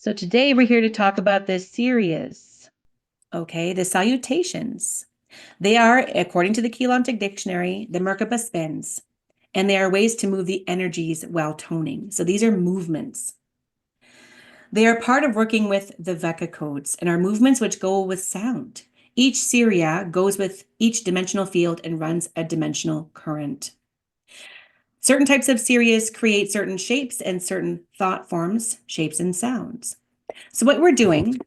So today we're here to talk about the Seurias, okay, the salutations. They are, according to the Keylontic Dictionary, the Merkaba spins, and they are ways to move the energies while toning. So these are movements. They are part of working with the Veka codes and are movements which go with sound. Each Seuria goes with each dimensional field and runs a dimensional current. Certain types of Seurias create certain shapes and certain thought forms, shapes and sounds. So what we're doing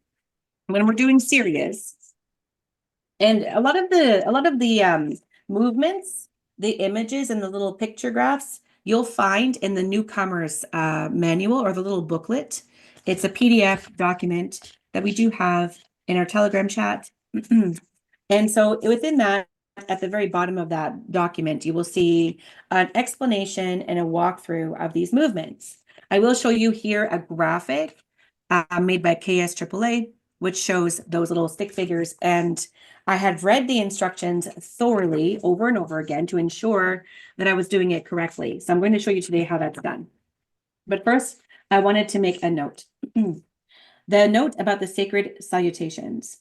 when we're doing Seurias, and a lot of the movements, the images and the little picture graphs, you'll find in the newcomer's manual or the little booklet. It's a PDF document that we do have in our Telegram chat. And so within that, at the very bottom of that document, you will see an explanation and a walkthrough of these movements. I will show you here a graphic made by KS AAA, which shows those little stick figures. And I had read the instructions thoroughly over and over again to ensure that I was doing it correctly. So I'm going to show you today how that's done. But first, I wanted to make a note. The note about the sacred salutations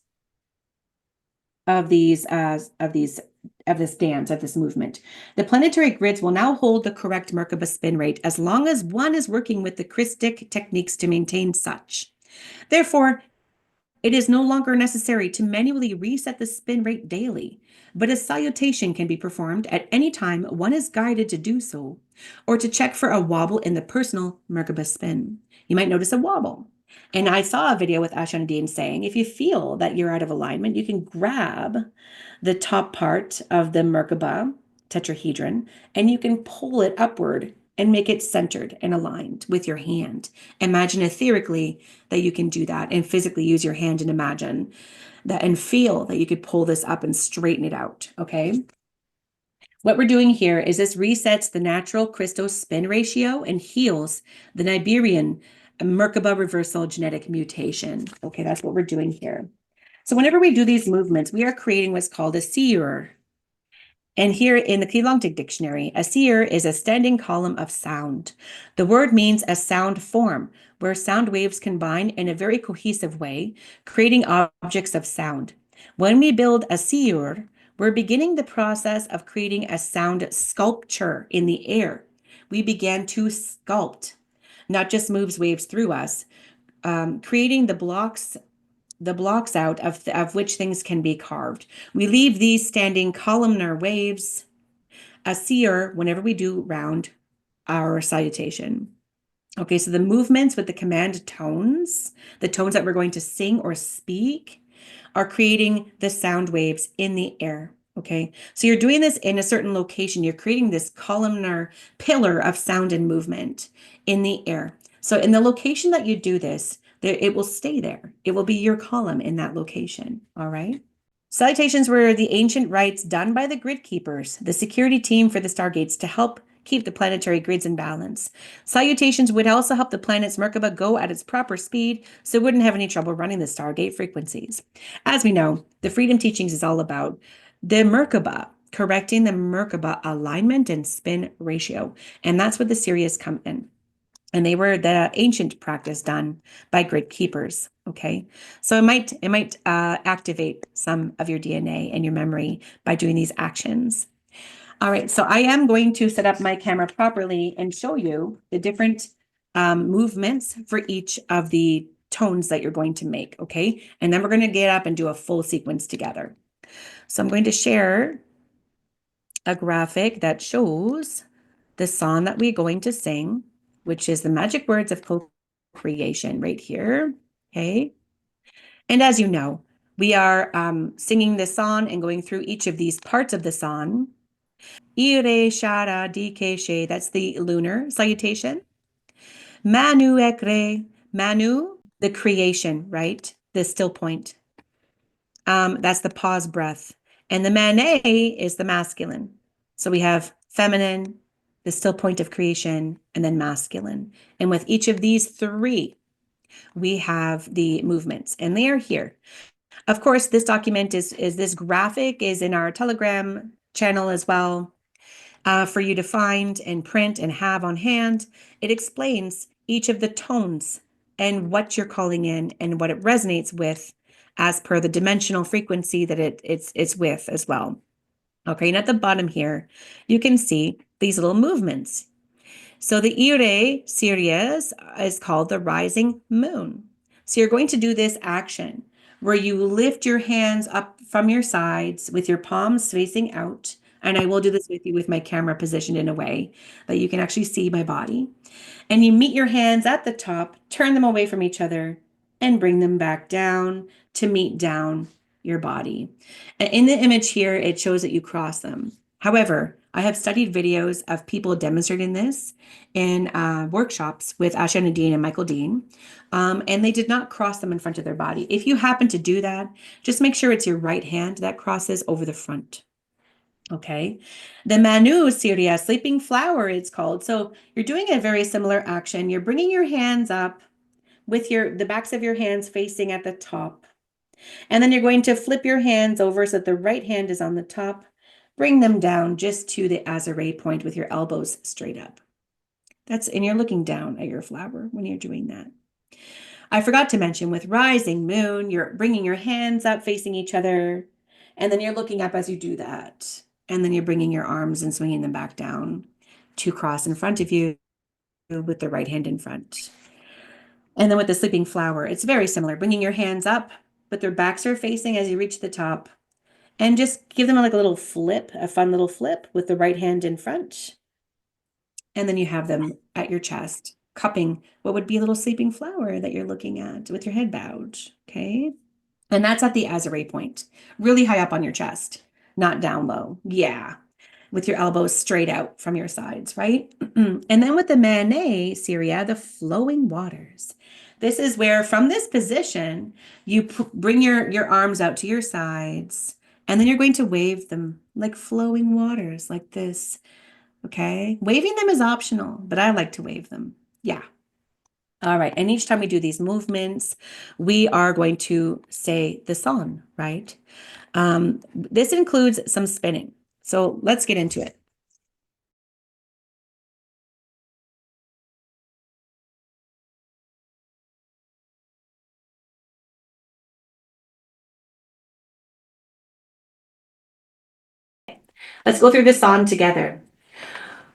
of this dance, of this movement. The planetary grids will now hold the correct Merkaba spin rate as long as one is working with the Christic techniques to maintain such. Therefore, it is no longer necessary to manually reset the spin rate daily, but a salutation can be performed at any time one is guided to do so, or to check for a wobble in the personal Merkaba spin. You might notice a wobble. And I saw a video with Ashanadine saying, if you feel that you're out of alignment, you can grab the top part of the Merkaba tetrahedron and you can pull it upward and make it centered and aligned with your hand. Imagine etherically that you can do that and physically use your hand and imagine that and feel that you could pull this up and straighten it out, okay? What we're doing here is this resets the natural Christos spin ratio and heals the Nibiruian Merkaba Reversal genetic mutation. Okay, that's what we're doing here. So whenever we do these movements, we are creating what's called a Seur. And here in the Keylontic Dictionary, a Seur is a standing column of sound. The word means a sound form, where sound waves combine in a very cohesive way, creating objects of sound. When we build a Seur, we're beginning the process of creating a sound sculpture in the air. We began to sculpt, not just moves waves through us, creating the blocks out of which things can be carved. We leave these standing columnar waves, a Seur, whenever we do round our salutation. Okay, so the movements with the command tones, the tones that we're going to sing or speak, are creating the sound waves in the air. Okay, so you're doing this in a certain location. You're creating this columnar pillar of sound and movement in the air. So in the location that you do this, it will stay there. It will be your column in that location. All right. Salutations were the ancient rites done by the grid keepers, the security team for the stargates, to help keep the planetary grids in balance. Salutations would also help the planet's Merkaba go at its proper speed, so it wouldn't have any trouble running the stargate frequencies. As we know, the Freedom Teachings is all about the Merkaba, correcting the Merkaba alignment and spin ratio. And that's what the Seurias come in. And they were the ancient practice done by grid keepers. Okay, so it might activate some of your DNA and your memory by doing these actions. All right, so I am going to set up my camera properly and show you the different movements for each of the tones that you're going to make. Okay, and then we're going to get up and do a full sequence together. So I'm going to share a graphic that shows the song that we're going to sing, which is the magic words of co-creation right here. Okay. And as you know, we are singing this song and going through each of these parts of the song. Ire shara dike she, that's the lunar salutation. Manu ekre, manu, the creation, right? The still point. That's the pause breath. And the manet is the masculine. So we have feminine, the still point of creation, and then masculine. And with each of these three, we have the movements, and they are here. Of course, this document this graphic is in our Telegram channel as well, for you to find and print and have on hand. It explains each of the tones and what you're calling in and what it resonates with as per the dimensional frequency that it's with as well. Okay, and at the bottom here, you can see these little movements. So the Ire Seurias is called the rising moon. So you're going to do this action where you lift your hands up from your sides with your palms facing out. And I will do this with you with my camera positioned in a way that you can actually see my body. And you meet your hands at the top, turn them away from each other, and bring them back down to meet down your body. In the image here, it shows that you cross them. However, I have studied videos of people demonstrating this in workshops with Asha Nadine and Michael Dean, and they did not cross them in front of their body. If you happen to do that, just make sure it's your right hand that crosses over the front. Okay. The Manu Seurias, sleeping flower, it's called. So you're doing a very similar action. You're bringing your hands up with the backs of your hands facing at the top. And then you're going to flip your hands over so that the right hand is on the top. Bring them down just to the azure point with your elbows straight up. And you're looking down at your flower when you're doing that. I forgot to mention with rising moon, you're bringing your hands up facing each other, and then you're looking up as you do that. And then you're bringing your arms and swinging them back down to cross in front of you with the right hand in front. And then with the sleeping flower, it's very similar. Bringing your hands up, but their backs are facing as you reach the top. And just give them like a little flip, a fun little flip with the right hand in front. And then you have them at your chest, cupping what would be a little sleeping flower that you're looking at with your head bowed. Okay. And that's at the azure point, really high up on your chest, not down low. Yeah. With your elbows straight out from your sides, right? And then with the Manet Syria, the flowing waters. This is where from this position, you bring your arms out to your sides, and then you're going to wave them like flowing waters like this. Okay. Waving them is optional, but I like to wave them. Yeah. All right. And each time we do these movements, we are going to say the song, right? This includes some spinning. So let's get into it. Let's go through this song together.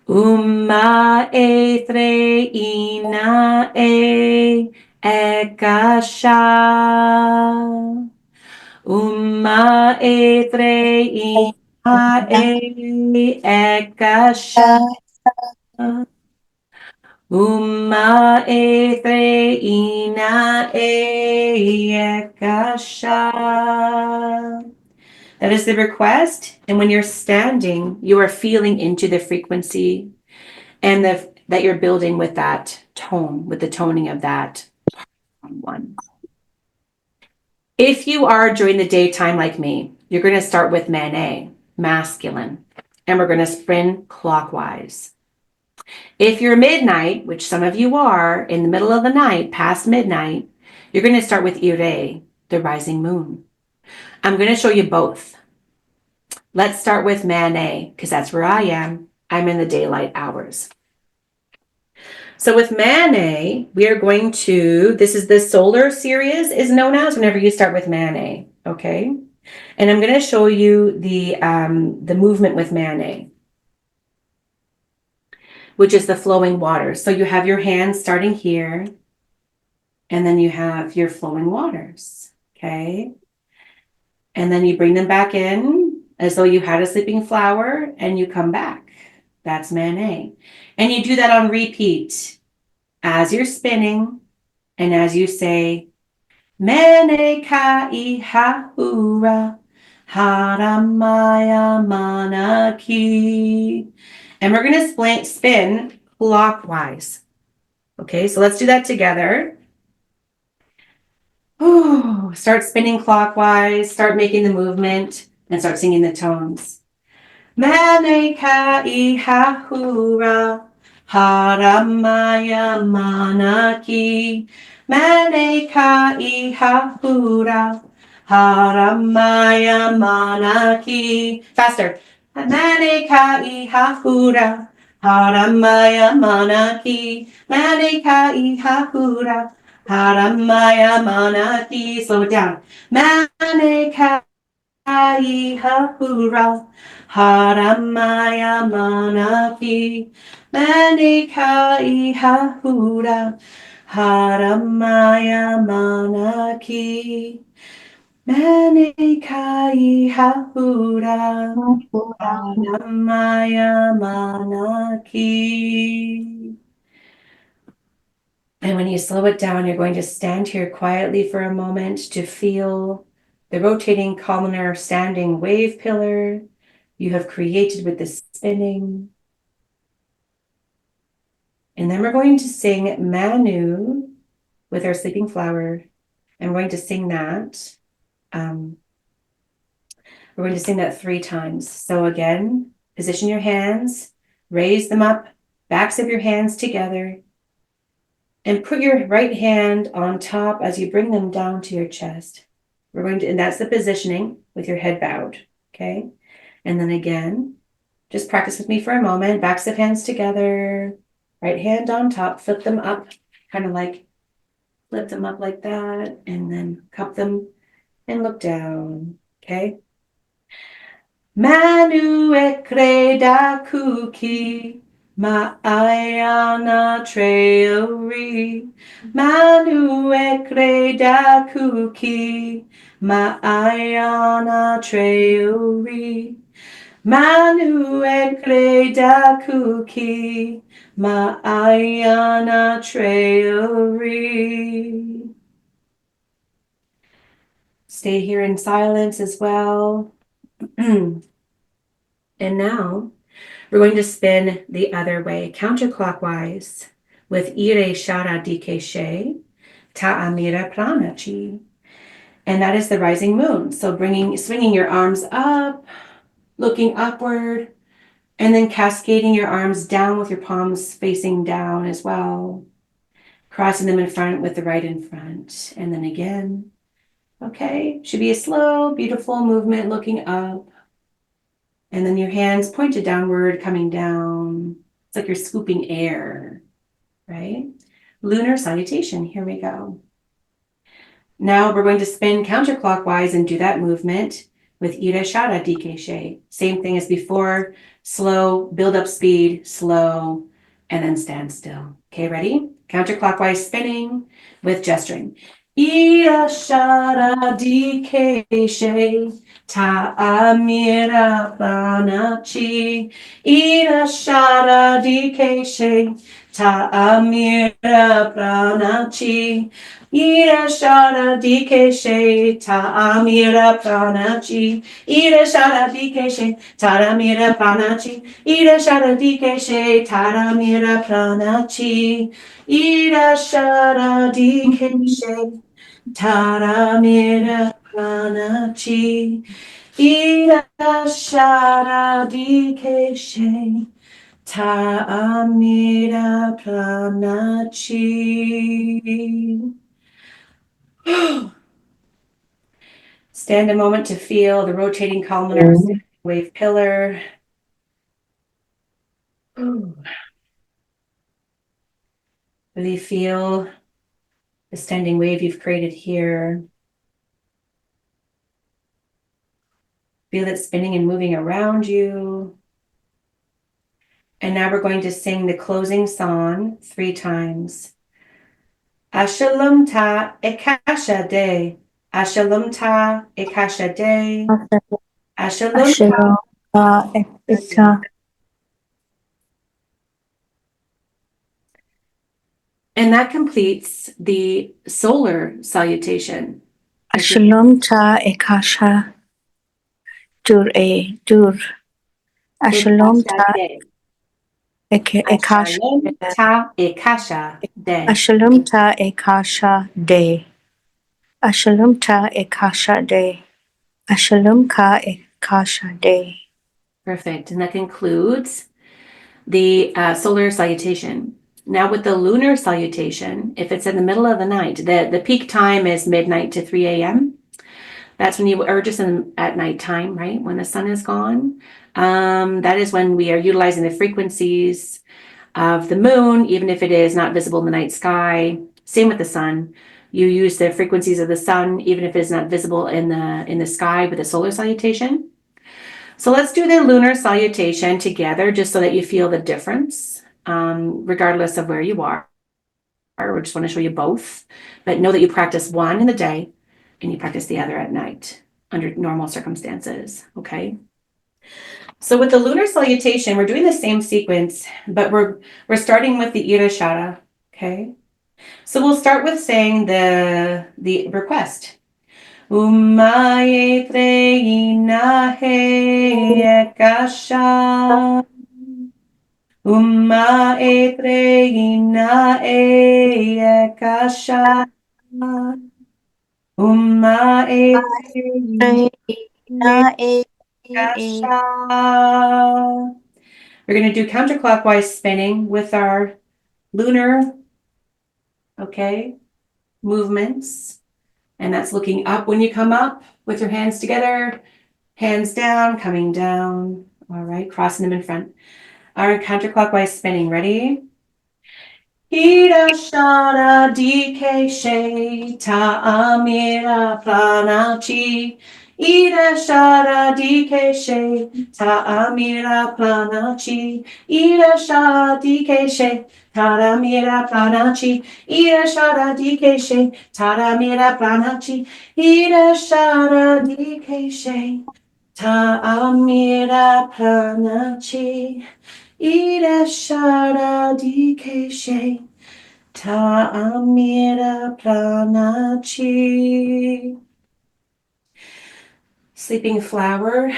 Uma e tre ina e ekasha. Uma e tre ina e ekasha. Uma e tre ina e ekasha. That is the request. And when you're standing, you are feeling into the frequency and that you're building with that tone, with the toning of that one. If you are during the daytime like me, you're going to start with Manet, masculine, and we're going to spin clockwise. If you're midnight, which some of you are, in the middle of the night, past midnight, you're going to start with Ire, the rising moon. I'm going to show you both. Let's start with Manet, because that's where I am. I'm in the daylight hours. So with Manet, we are going to, this is the solar series is known as whenever you start with Manet, okay? And I'm going to show you the movement with Manet, which is the flowing waters. So you have your hands starting here, and then you have your flowing waters, okay? And then you bring them back in as though you had a sleeping flower, and you come back. That's Manet. And you do that on repeat as you're spinning and as you say, Mene kai hahura haramaya manaki. And we're going to spin clockwise. Okay, so let's do that together. Ooh, start spinning clockwise, start making the movement, and start singing the tones. Mene kai hahura haramaya manaki. Mene kai hahura haramaya manaki. Faster. Mene kai hahura haramaya manaki. Mene kai hahura Haramaya manaki. Slow it down. Manekai hahura. Haramaya manaki. Manekai hahura. Haramaya manaki. Manekai hahura. Haramaya manaki. And when you slow it down, you're going to stand here quietly for a moment to feel the rotating columnar standing wave pillar you have created with the spinning. And then we're going to sing Manu with our sleeping flower. And we're going to sing that. We're going to sing that 3 times. So again, position your hands, raise them up, backs of your hands together. And put your right hand on top as you bring them down to your chest. We're going to, and that's the positioning with your head bowed, okay? And then again, just practice with me for a moment. Backs of hands together, right hand on top, flip them up, kind of like flip them up like that, and then cup them and look down, okay? Manu ekreda kuki. Ma'ayana treori, Manu ekreda kuki, Ma'ayana treori, Manu ekreda kuki, Ma'ayana treori. Stay here in silence as well. And now, we're going to spin the other way, counterclockwise, with Ire Shara Dikeshe, Ta'amira Pranachi. And that is the rising moon. So swinging your arms up, looking upward, and then cascading your arms down with your palms facing down as well. Crossing them in front with the right in front. And then again. Okay, should be a slow, beautiful movement looking up. And then your hands pointed downward, coming down. It's like you're scooping air, right? Lunar salutation, here we go. Now we're going to spin counterclockwise and do that movement with Ira Shara Dikeshe. Same thing as before, slow, build up speed, slow, and then stand still. Okay, ready? Counterclockwise spinning with gesturing. Ira Shara Dikeshe. Ta'amira Banachi, Ira Shara Dikeshe, Ta'amira Banachi, Ira Shara Dikeshe, Ta'amira Banachi, Ira Shara Dikeshe, Ta'amira Banachi, Ira Shara Dikeshe, Ta'amira Banachi, Ira Shara Dikeshe, Ta'amira Pranachi, Ira Shara Dikeshe, Ta'amira Pranachi. Stand a moment to feel the rotating columnar wave pillar. Really feel the standing wave you've created here. Feel it spinning and moving around you. And now we're going to sing the closing song 3 times. Ashalumta ekasha de. Ashalumta ekasha de. Ashalumta ekasha. And that completes the solar salutation. Ashalumta ekasha dur. Ashalumta ekasha de. Ashalumta ekasha de. Ashalumta ekasha de. Ashalumka ekasha de. Perfect. And that concludes the solar salutation. Now with the lunar salutation, if it's in the middle of the night, the peak time is midnight to 3 a.m. That's when you are just at nighttime, right? When the sun is gone. That is when we are utilizing the frequencies of the moon, even if it is not visible in the night sky. Same with the sun. You use the frequencies of the sun, even if it's not visible in the sky, with the solar salutation. So let's do the lunar salutation together, just so that you feel the difference, regardless of where you are. We just want to show you both, but know that you practice one in the day and you practice the other at night under normal circumstances. Okay. So with the lunar salutation, we're doing the same sequence, but we're starting with the Irashara. Okay. So we'll start with saying the request. Umaye treina he ekasha. Umaye treina ekasha. Umaye treina ekasha. We're going to do counterclockwise spinning with our lunar, okay, movements. And that's looking up when you come up with your hands together, hands down, coming down. All right, crossing them in front. Our counterclockwise spinning. Ready? Ida shara dike she ta amira planachi. Ida shara dike she ta amira planachi. Ida shara dike she ta amira planachi. Ida shara dike she ta amira planachi. Ida shara dike she ta amira planachi. Ida shara dike she ta amira planachi. Sleeping flower.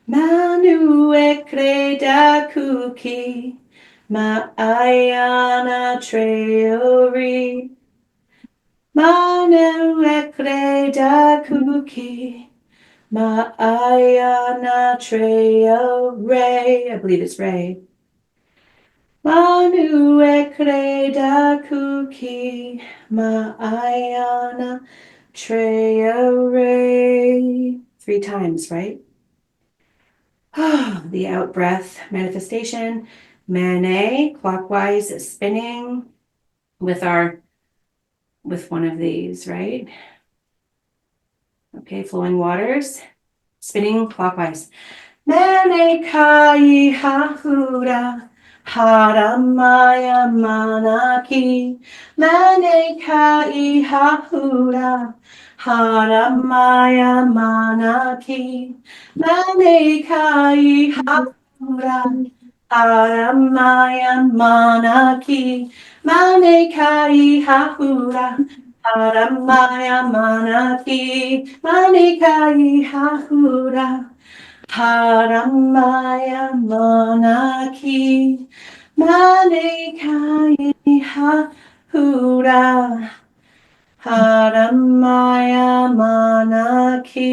Manu ekreda kuki. Ma ayana treori. Manu ekreda kuki. Ma ayana treo ray. I believe it's Ray. Manu ekreda kuki. Ma ayana treo ray. 3 times, right? The out breath manifestation. Mane, clockwise spinning with one of these, right? Okay, flowing waters, spinning clockwise. Mane kai hahura, haramaya manaki. Mane kai hahura, haramaya manaki. Mane kai hahura, haramaya manaki. Mane kai hahura. Haramaya manaki, manikai hahura. Haramaya manaki, manikai hahura. Haramaya manaki.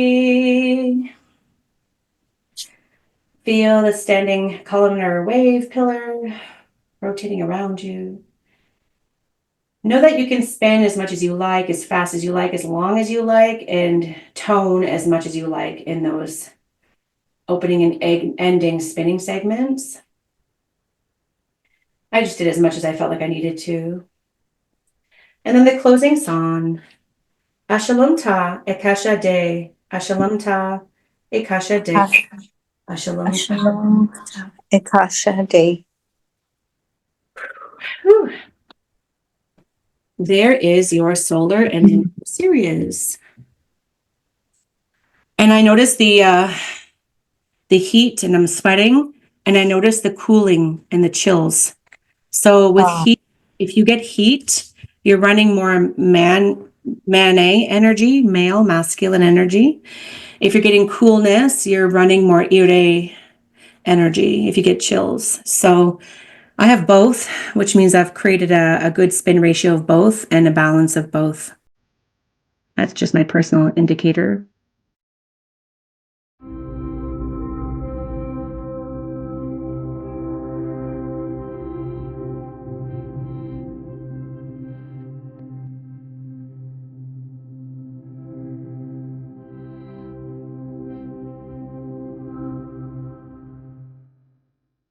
Feel the standing columnar wave pillar rotating around you. Know that you can spin as much as you like, as fast as you like, as long as you like, and tone as much as you like in those opening and ending spinning segments. I just did as much as I felt like I needed to. And then the closing song. Ashalom ta ekasha de. Ashalom ta ekasha de. Ashalom Ashalom ekasha de. Whew. There is your solar and Seurias. And I noticed the heat, and I'm sweating, and I noticed the cooling and the chills. So with heat, if you get heat, you're running more mane energy, male, masculine energy. If you're getting coolness, you're running more ire energy if you get chills. So I have both, which means I've created a good spin ratio of both and a balance of both. That's just my personal indicator.